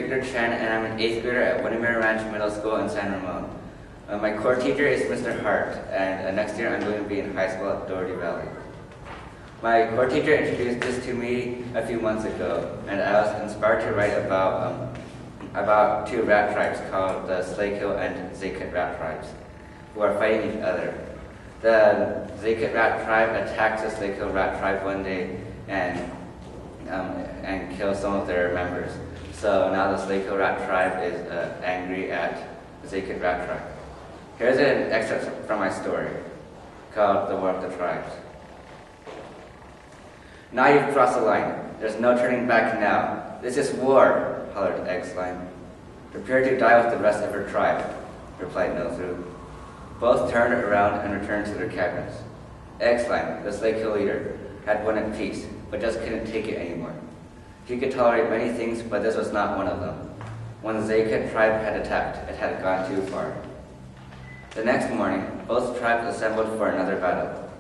Victor Chen, and I'm an 8th grader at Windermere Ranch Middle School in San Ramon. My core teacher is Mr. Hart, and next year I'm going to be in high school at Doherty Valley. My core teacher introduced this to me a few months ago, and I was inspired to write about two rat tribes called the Slakehill and Zaykut rat tribes, who are fighting each other. The Zaykut rat tribe attacked the Slakehill rat tribe one day and killed some of their members. So now the Slakehill rat tribe is angry at the Zaykut rat tribe. Here's an excerpt from my story called The War of the Tribes. Now you've crossed the line. There's no turning back now. This is war, hollered Eggslime. Prepare to die with the rest of your tribe, replied Nothru. Both turned around and returned to their cabins. Eggslime, the Slakehill leader, had won at peace, but just couldn't take it anymore. He could tolerate many things, but this was not one of them. When the Zaykut tribe had attacked, it had gone too far. The next morning, both tribes assembled for another battle.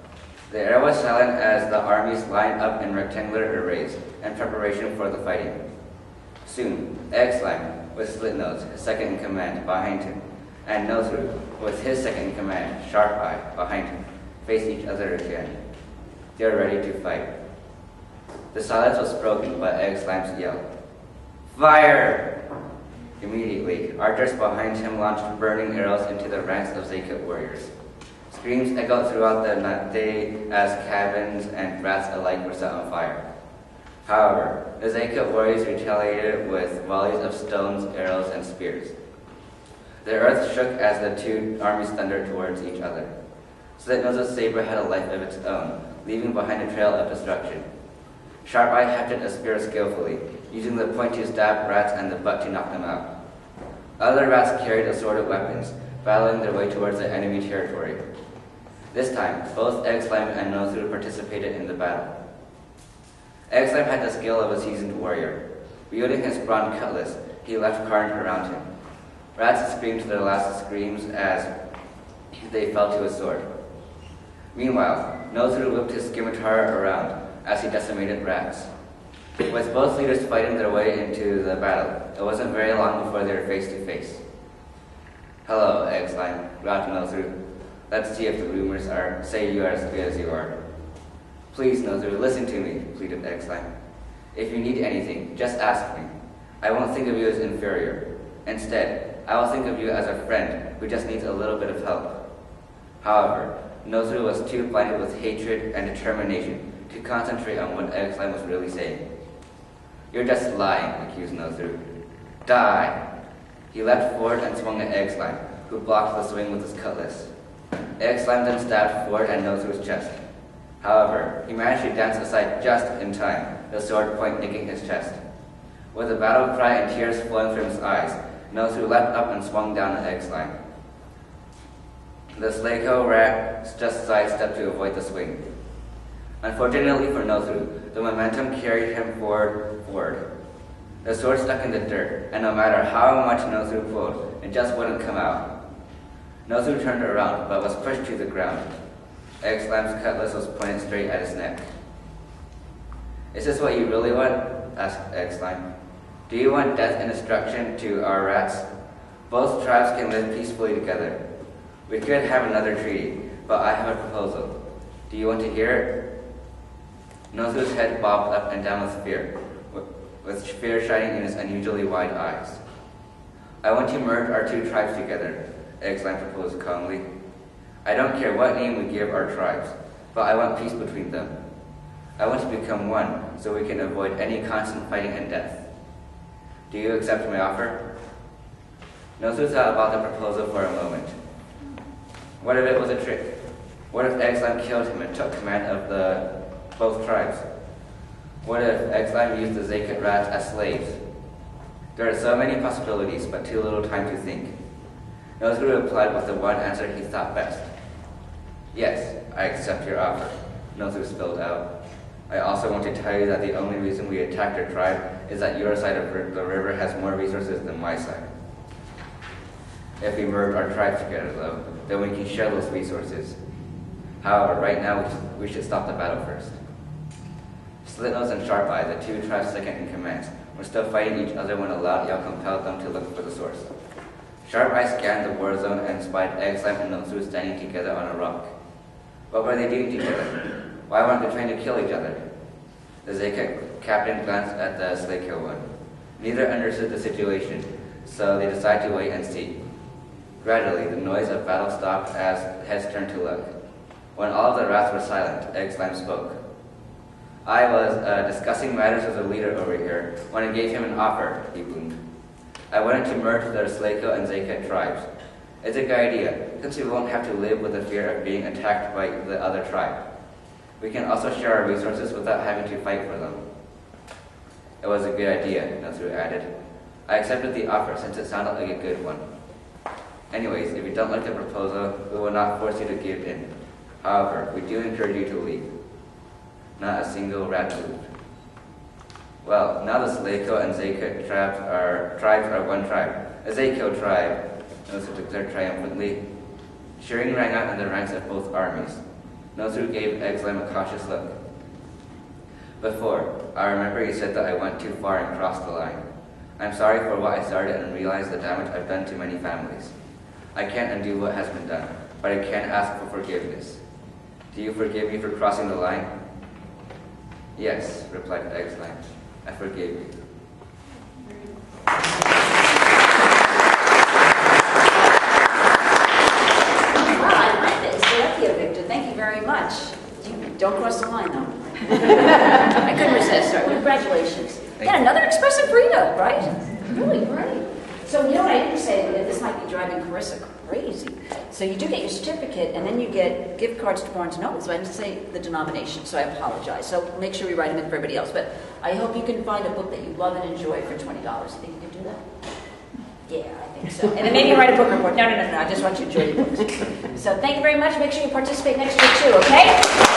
The air was silent as the armies lined up in rectangular arrays in preparation for the fighting. Soon, Eggslime, with Slitnose, his second in command, behind him, and Nothru, with his second in command, Sharp-Eye, behind him, faced each other again. They were ready to fight. The silence was broken by Eggslime's yell. Fire! Immediately, archers behind him launched burning arrows into the ranks of Zaykut warriors. Screams echoed throughout the day as cabins and rats alike were set on fire. However, the Zaykut warriors retaliated with volleys of stones, arrows, and spears. The earth shook as the two armies thundered towards each other. Slitnose's saber had a life of its own, leaving behind a trail of destruction. Sharp-Eye hefted a spear skillfully, using the point to stab rats and the butt to knock them out. Other rats carried assorted weapons, battling their way towards the enemy territory. This time, both Eggslime and Nothru participated in the battle. Eggslime had the skill of a seasoned warrior. Wielding his bronze cutlass, he left carnage around him. Rats screamed their last screams as they fell to his sword. Meanwhile, Nothru whipped his scimitar around as he decimated rats. With both leaders fighting their way into the battle, it wasn't very long before they were face to face. Hello, Eggslime, growled Nothru. Let's see if the rumors say you are as good as you are. Please, Nothru, listen to me, pleaded Eggslime. If you need anything, just ask me. I won't think of you as inferior. Instead, I will think of you as a friend who just needs a little bit of help. However, Nothru was too blinded with hatred and determination to concentrate on what Eggslime was really saying. You're just lying, accused Nothru. Die! He leapt forward and swung at Eggslime, who blocked the swing with his cutlass. Eggslime then stabbed forward at Nothru's chest. However, he managed to dance aside just in time, the sword point nicking his chest. With a battle cry and tears flowing from his eyes, Nothru leapt up and swung down at Eggslime. The Slakehill rat just sidestepped to avoid the swing. Unfortunately for Nothru, the momentum carried him forward. The sword stuck in the dirt, and no matter how much Nothru pulled, it just wouldn't come out. Nothru turned around, but was pushed to the ground. Eggslime's cutlass was pointed straight at his neck. Is this what you really want? Asked Eggslime. Do you want death and destruction to our rats? Both tribes can live peacefully together. We could have another treaty, but I have a proposal. Do you want to hear it? Nothru's head bobbed up and down with fear shining in his unusually wide eyes. I want to merge our two tribes together, Eggslime proposed calmly. I don't care what name we give our tribes, but I want peace between them. I want to become one so we can avoid any constant fighting and death. Do you accept my offer? Nothru thought about the proposal for a moment. What if it was a trick? What if Eggslime killed him and took command of both tribes? What if Eggslime used the Zaykut rats as slaves? There are so many possibilities, but too little time to think. Nothru replied with the one answer he thought best. Yes, I accept your offer, Nothru spilled out. I also want to tell you that the only reason we attacked your tribe is that your side of the river has more resources than my side. If we merge our tribes together, though, then we can share those resources. However, right now we should stop the battle first. Slitnose and Sharp-Eye, the two tribes second in command, were still fighting each other when a loud yell compelled them to look for the source. Sharp eyes scanned the war zone and spied Egg Slime and Nosuru standing together on a rock. What were they doing together? Why weren't they trying to kill each other? The Zeka captain glanced at the Slakehill one. Neither understood the situation, so they decided to wait and see. Gradually, the noise of battle stopped as heads turned to look. When all of the rats were silent, Egg Slime spoke. I was discussing matters with the leader over here when I gave him an offer, he boomed. I wanted to merge the Slakehill and Zeka tribes. It's a good idea, since we won't have to live with the fear of being attacked by the other tribe. We can also share our resources without having to fight for them. It was a good idea, Nosuru added. I accepted the offer since it sounded like a good one. Anyways, if you don't like the proposal, we will not force you to give in. However, we do encourage you to leave. Not a single rat moved. Well, now the Slakehill and Zeka tribes are one tribe. A Zeka tribe, Nosuru declared triumphantly. Cheering rang out in the ranks of both armies. Nosuru gave Egg Slime a cautious look. Before, I remember you said that I went too far and crossed the line. I'm sorry for what I started and realize the damage I've done to many families. I can't undo what has been done, but I can ask for forgiveness. Do you forgive me for crossing the line? Yes, replied Egg Slime. I forgive you. Thank you very much. Don't cross the line, though. I couldn't resist. Sorry. Congratulations. Yeah, another expressive reader, right? Really great. So, you know what I didn't say, but this might be driving Carissa crazy. So you do get your certificate, and then you get gift cards to Barnes & Noble. So I didn't say the denomination, so I apologize. So make sure we write them in for everybody else. But I hope you can find a book that you love and enjoy for $20. You think you can do that? Yeah, I think so. And then maybe write a book report. No. I just want you to enjoy your books. So thank you very much. Make sure you participate next year, too, okay?